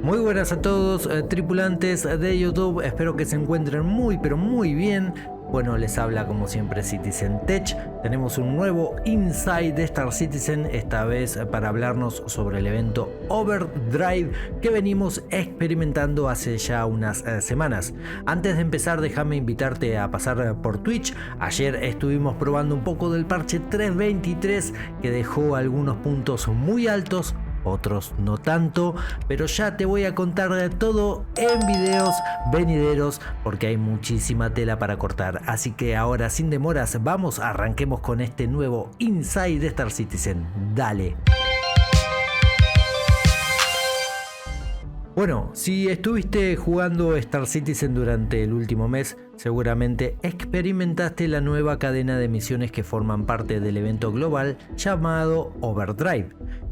Muy buenas a todos, tripulantes de YouTube, espero que se encuentren muy pero muy bien. Bueno, les habla como siempre Citizen Tech. Tenemos un nuevo Inside de Star Citizen, esta vez para hablarnos sobre el evento Overdrive que venimos experimentando hace ya unas semanas. Antes de empezar, déjame invitarte a pasar por Twitch. Ayer estuvimos probando un poco del parche 3.23 que dejó algunos puntos muy altos, otros no tanto, pero ya te voy a contar de todo en videos venideros porque hay muchísima tela para cortar. Así que ahora, sin demoras, arranquemos con este nuevo Inside de Star Citizen. Dale. Bueno, si estuviste jugando Star Citizen durante el último mes, seguramente experimentaste la nueva cadena de misiones que forman parte del evento global llamado Overdrive.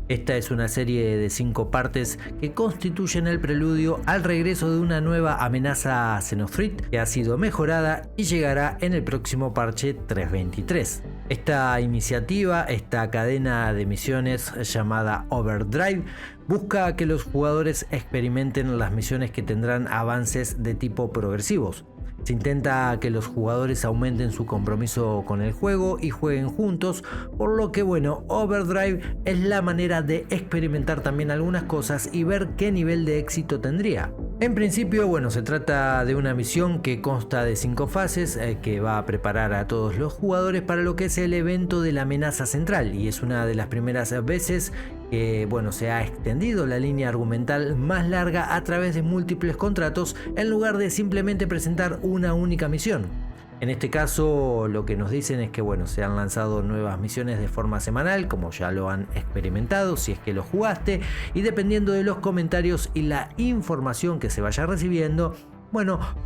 Esta es una serie de 5 partes que constituyen el preludio al regreso de una nueva amenaza a Xenothreat que ha sido mejorada y llegará en el próximo parche 3.23. Esta iniciativa, esta cadena de misiones llamada Overdrive, busca que los jugadores experimenten las misiones que tendrán avances de tipo progresivos. Se intenta que los jugadores aumenten su compromiso con el juego y jueguen juntos, por lo que Overdrive es la manera de experimentar también algunas cosas y ver qué nivel de éxito tendría. En principio, se trata de una misión que consta de 5 fases que va a preparar a todos los jugadores para lo que es el evento de la amenaza central, y es una de las primeras veces que se ha extendido la línea argumental más larga a través de múltiples contratos en lugar de simplemente presentar una única misión. En este caso lo que nos dicen es que se han lanzado nuevas misiones de forma semanal, como ya lo han experimentado si es que lo jugaste, y dependiendo de los comentarios y la información que se vaya recibiendo,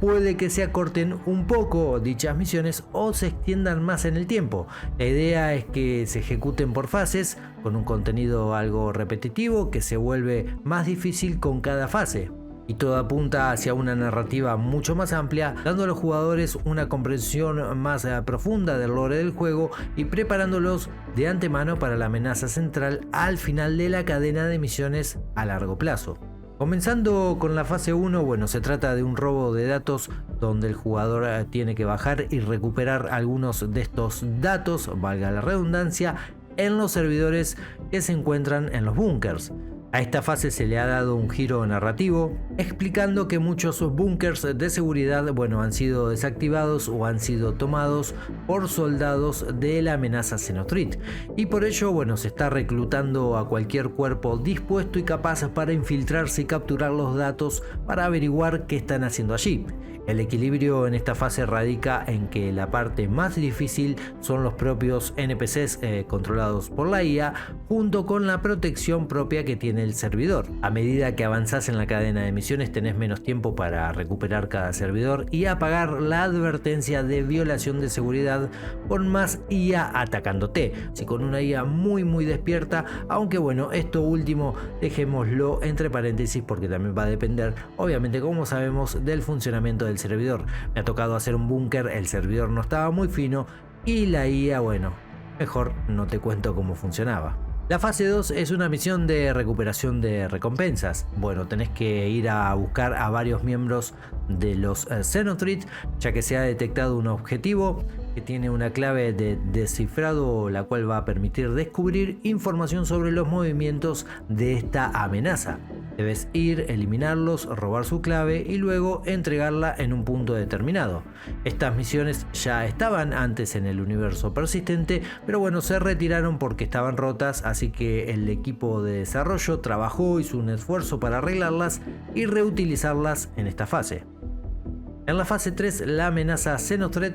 puede que se acorten un poco dichas misiones o se extiendan más en el tiempo. La idea es que se ejecuten por fases, con un contenido algo repetitivo que se vuelve más difícil con cada fase. Y todo apunta hacia una narrativa mucho más amplia, dando a los jugadores una comprensión más profunda del lore del juego y preparándolos de antemano para la amenaza central al final de la cadena de misiones a largo plazo. Comenzando con la fase 1, se trata de un robo de datos donde el jugador tiene que bajar y recuperar algunos de estos datos, valga la redundancia, en los servidores que se encuentran en los búnkers. A esta fase se le ha dado un giro narrativo, explicando que muchos búnkers de seguridad han sido desactivados o han sido tomados por soldados de la amenaza Xenothreat, y por ello se está reclutando a cualquier cuerpo dispuesto y capaz para infiltrarse y capturar los datos para averiguar qué están haciendo allí. El equilibrio en esta fase radica en que la parte más difícil son los propios NPCs controlados por la IA, junto con la protección propia que tiene el servidor. A medida que avanzás en la cadena de misiones tenés menos tiempo para recuperar cada servidor y apagar la advertencia de violación de seguridad con más IA atacándote, si con una IA muy despierta, aunque esto último dejémoslo entre paréntesis porque también va a depender, obviamente, como sabemos, del funcionamiento del servidor. Me ha tocado hacer un búnker, el servidor no estaba muy fino y la IA, mejor no te cuento cómo funcionaba. La fase 2 es una misión de recuperación de recompensas. Tenés que ir a buscar a varios miembros de los Xenothreat, ya que se ha detectado un objetivo que tiene una clave de descifrado, la cual va a permitir descubrir información sobre los movimientos de esta amenaza. Debes ir, eliminarlos, robar su clave y luego entregarla en un punto determinado. Estas misiones ya estaban antes en el universo persistente, pero se retiraron porque estaban rotas, así que el equipo de desarrollo trabajó, hizo un esfuerzo para arreglarlas y reutilizarlas en esta fase. En la fase 3, la amenaza Xenothreat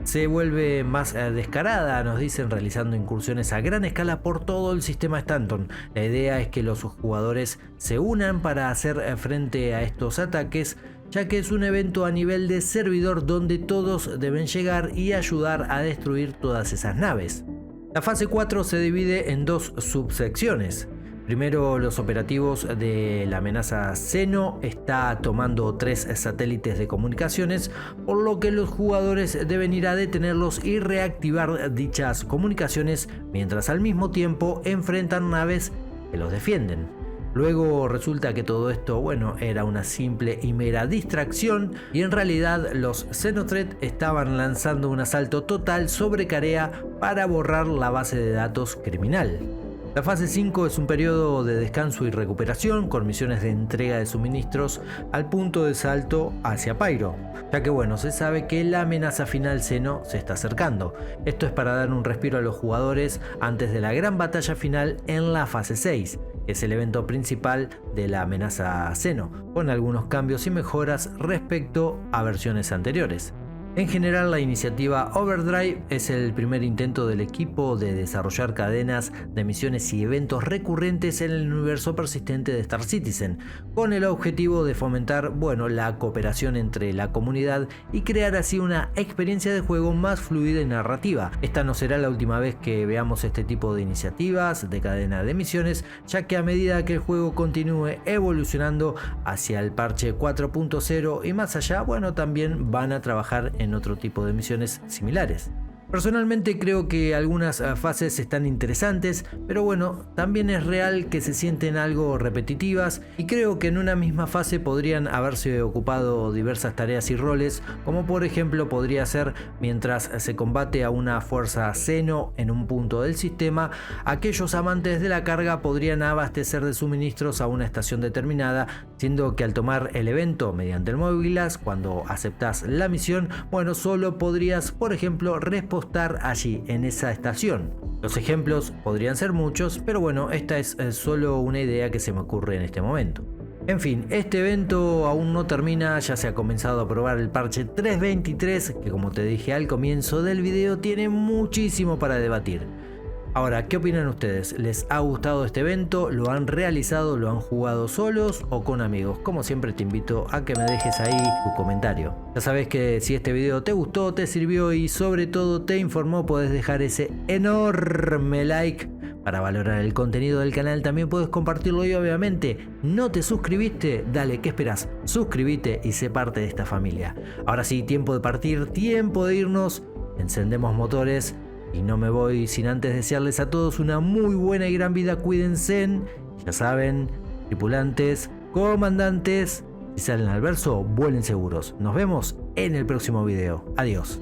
se vuelve más descarada, nos dicen, realizando incursiones a gran escala por todo el sistema Stanton. La idea es que los jugadores se unan para hacer frente a estos ataques, ya que es un evento a nivel de servidor donde todos deben llegar y ayudar a destruir todas esas naves. La fase 4 se divide en 2 subsecciones. Primero, los operativos de la amenaza Xeno está tomando 3 satélites de comunicaciones, por lo que los jugadores deben ir a detenerlos y reactivar dichas comunicaciones, mientras al mismo tiempo enfrentan naves que los defienden. Luego resulta que todo esto, bueno, era una simple y mera distracción y en realidad los Xenothreat estaban lanzando un asalto total sobre Carea para borrar la base de datos criminal. La fase 5 es un periodo de descanso y recuperación con misiones de entrega de suministros al punto de salto hacia Pyro, ya que bueno, se sabe que la amenaza final Xeno se está acercando. Esto es para dar un respiro a los jugadores antes de la gran batalla final en la fase 6, que es el evento principal de la amenaza Xeno, con algunos cambios y mejoras respecto a versiones anteriores. En general, la iniciativa Overdrive es el primer intento del equipo de desarrollar cadenas de misiones y eventos recurrentes en el universo persistente de Star Citizen, con el objetivo de fomentar, bueno, la cooperación entre la comunidad y crear así una experiencia de juego más fluida y narrativa. Esta no será la última vez que veamos este tipo de iniciativas de cadena de misiones, ya que a medida que el juego continúe evolucionando hacia el parche 4.0 y más allá, bueno, también van a trabajar en otro tipo de misiones similares. Personalmente creo que algunas fases están interesantes, pero bueno, también es real que se sienten algo repetitivas y creo que en una misma fase podrían haberse ocupado diversas tareas y roles, como por ejemplo podría ser mientras se combate a una fuerza Xeno en un punto del sistema, aquellos amantes de la carga podrían abastecer de suministros a una estación determinada, siendo que al tomar el evento mediante el Mobilas, cuando aceptas la misión, bueno, solo podrías, por ejemplo, repostar allí en esa estación. Los ejemplos podrían ser muchos, pero bueno, esta es solo una idea que se me ocurre en este momento. En fin, este evento aún no termina, ya se ha comenzado a probar el parche 3.23, que como te dije al comienzo del video tiene muchísimo para debatir. Ahora, ¿qué opinan ustedes? ¿Les ha gustado este evento? ¿Lo han realizado? ¿Lo han jugado solos o con amigos? Como siempre te invito a que me dejes ahí tu comentario. Ya sabes que si este video te gustó, te sirvió y sobre todo te informó, podés dejar ese enorme like para valorar el contenido del canal. También puedes compartirlo y obviamente no te suscribiste, dale, ¿qué esperas? Suscríbete y sé parte de esta familia. Ahora sí, tiempo de partir, tiempo de irnos, encendemos motores. Y no me voy sin antes desearles a todos una muy buena y gran vida. Cuídense, ya saben, tripulantes, comandantes, si salen al verso, vuelen seguros. Nos vemos en el próximo video. Adiós.